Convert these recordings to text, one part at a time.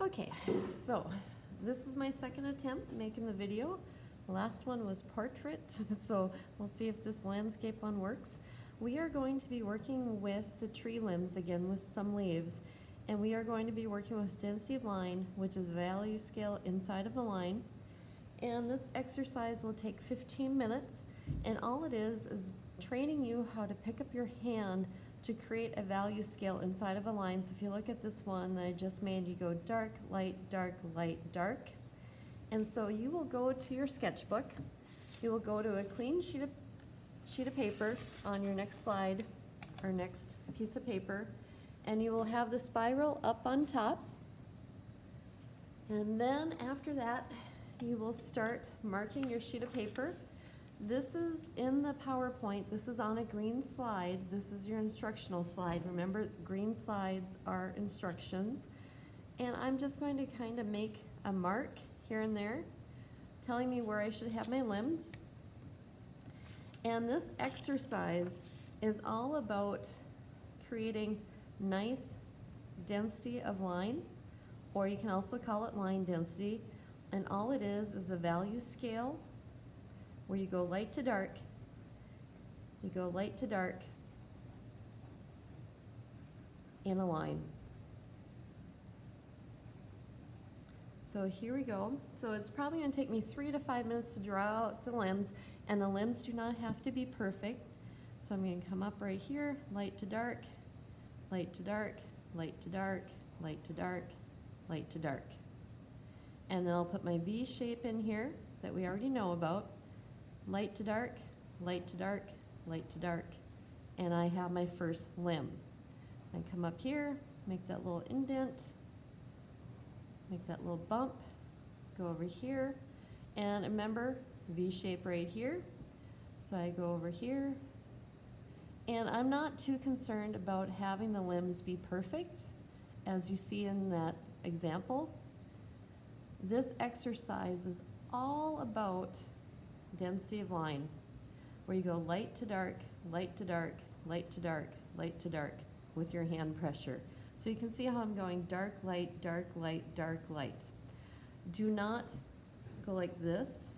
Okay, so this is my second attempt making the video. The last one was portrait, so we'll see if this landscape one works. We are going to be working with the tree limbs again with some leaves, and we are going to be working with density of line, which is value scale inside of the line. And this exercise will take 15 minutes, and all it is training you how to pick up your hand to create a value scale inside of a line. So if you look at this one that I just made, you go dark, light, dark, light, dark. And so you will go to your sketchbook, you will go to a clean sheet of paper on your next slide or next piece of paper, and you will have the spiral up on top. And then after that, you will start marking your sheet of paper. This is in the PowerPoint. This is on a green slide. This is your instructional slide. Remember, green slides are instructions. And I'm just going to kind of make a mark here and there, telling me where I should have my limbs. And this exercise is all about creating nice density of line, or you can also call it line density. And all it is a value scale where you go light to dark, you go light to dark in a line. So here we go. So it's probably going to take me 3 to 5 minutes to draw out the limbs, and the limbs do not have to be perfect. So I'm going to come up right here, light to dark, light to dark, light to dark, light to dark, light to dark. And then I'll put my V shape in here that we already know about. Light to dark, light to dark, light to dark. And I have my first limb. I come up here, make that little indent, make that little bump, go over here. And remember, V shape right here. So I go over here. And I'm not too concerned about having the limbs be perfect, as you see in that example. This exercise is all about density of line, where you go light to dark, light to dark, light to dark, light to dark with your hand pressure. So you can see how I'm going dark, light, dark, light, dark, light. Do not go like this.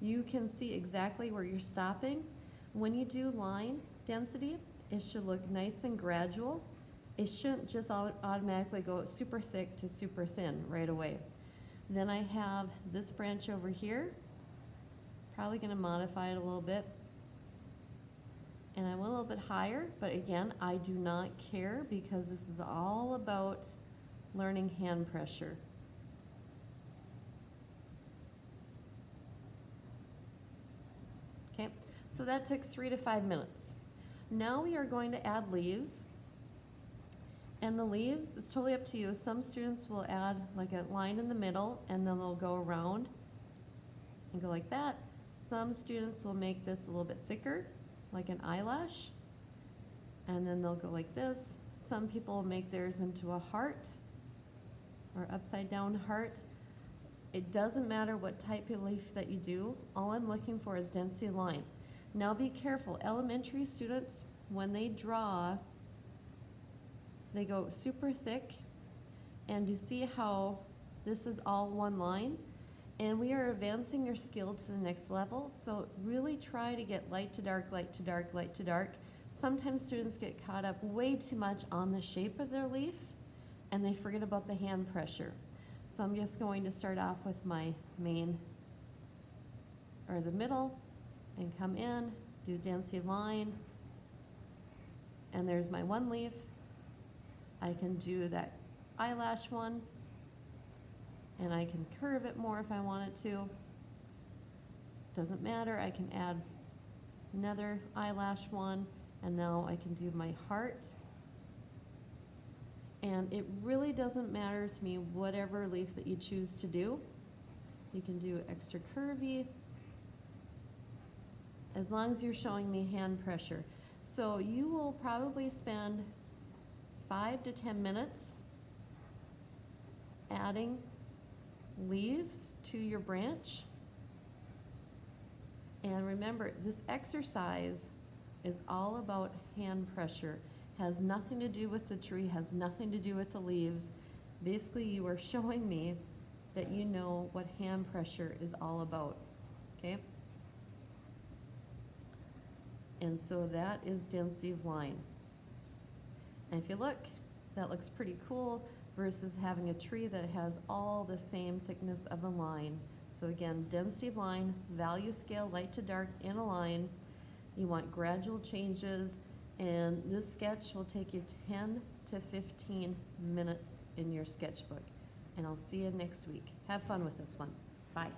You can see exactly where you're stopping. When you do line density, it should look nice and gradual. It shouldn't just automatically go super thick to super thin right away. Then I have this branch over here. Probably going to modify it a little bit. And I went a little bit higher, but again, I do not care because this is all about learning hand pressure. Okay, so that took 3 to 5 minutes. Now we are going to add leaves. And the leaves, it's totally up to you. Some students will add like a line in the middle, and then they'll go around and go like that. Some students will make this a little bit thicker, like an eyelash, and then they'll go like this. Some people will make theirs into a heart or upside down heart. It doesn't matter what type of leaf that you do. All I'm looking for is density of line. Now be careful. Elementary students, when they draw, they go super thick, and you see how this is all one line, and we are advancing your skill to the next level. So really try to get light to dark, light to dark, light to dark. Sometimes students get caught up way too much on the shape of their leaf, and they forget about the hand pressure. So I'm just going to start off with my main, or the middle, and come in, do density of line, and there's my one leaf. I can do that eyelash one, and I can curve it more if I wanted to. Doesn't matter, I can add another eyelash one, and now I can do my heart. And it really doesn't matter to me whatever leaf that you choose to do. You can do extra curvy, as long as you're showing me hand pressure. So you will probably spend 5 to 10 minutes adding leaves to your branch. And remember, this exercise is all about hand pressure. Has nothing to do with the tree, has nothing to do with the leaves. Basically, you are showing me that you know what hand pressure is all about, okay? And so that is density of line. And if you look, that looks pretty cool versus having a tree that has all the same thickness of a line. So again, density of line, value scale, light to dark in a line. You want gradual changes, and this sketch will take you 10 to 15 minutes in your sketchbook. And I'll see you next week. Have fun with this one. Bye.